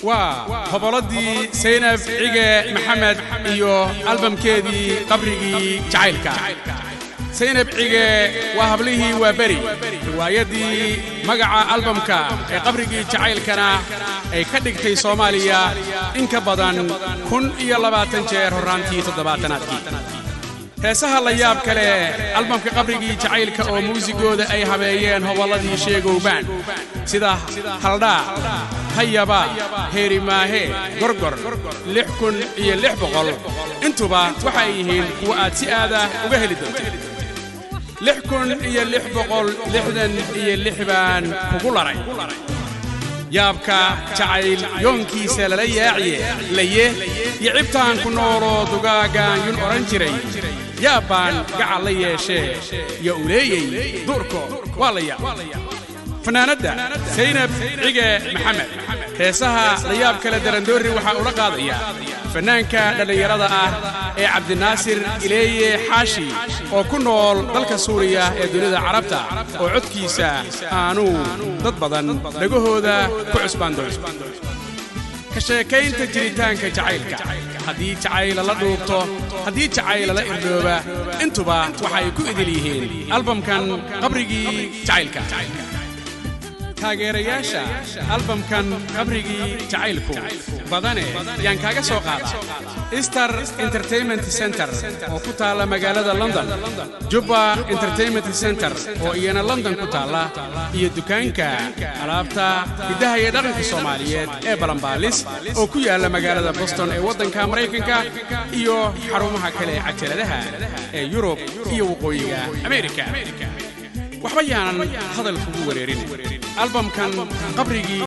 وهبلدي سينب عيجة محمد إيو ألبوم كذي قبري جعيلك سينب عيجة وهبليه وبري ويدي مقع ألبومك قبري جعيلكنا أي كدقتي صوماليا إنك بدن كن إيا لباتن جير هرانتي تدباتناتكي heesaha la yaab kale albamka qabrigii jacaylka oo muusigooda ay habeeyeen hawladii sheegowbaan sida haldhaa hayaba heerimaahe gorgor 6,600 intuba waxay yihiin kuwa aad si aad ah uga heli doonto 6,666 baan kugu laray yaabka jacayl yoonkiisa la yaaciye laye yicibtaan ku noolo dugaagan yun oran jiray yaabaan gacal la yeeshee ya uleeyay durko walaya fanaanada Saynab Cige Maxamed heesaha la yaab kala darandoori waxa uu la qaadaya fanaanka dhalinyarada ah ee Cabdinaasir Ileeye Xaashi oo ku nool dalka Suuriya ee dunida Carabta oo codkiisa aanu dad badan dhagahooda ku cusbaan doon ka sheekaynta jiritaanka jacaylka haddii jacayl la dhuubto haddii jacayl la irdooba intuba waxay ku idil yihiin albamkan qabrigii jacaylka taageerayaasha albamkan qabrigii jacaylku badane yaan kaaga soo qaada Star Entertainment Center oo ku taala magaalada London Juba Entertainment Center oo iyana London ku taala iyo dukaanka alaabta hidaha iyo dhaqanka Soomaaliyeed ee Balanbaalis oo ku yaala magaalada Boston ee wadanka Mareykanka iyo xarumaha kale cajaladaha ee Yurub iyo waqooyiga Ameerika waxba yaanan hadal kugu wareerin albamkan qabrigii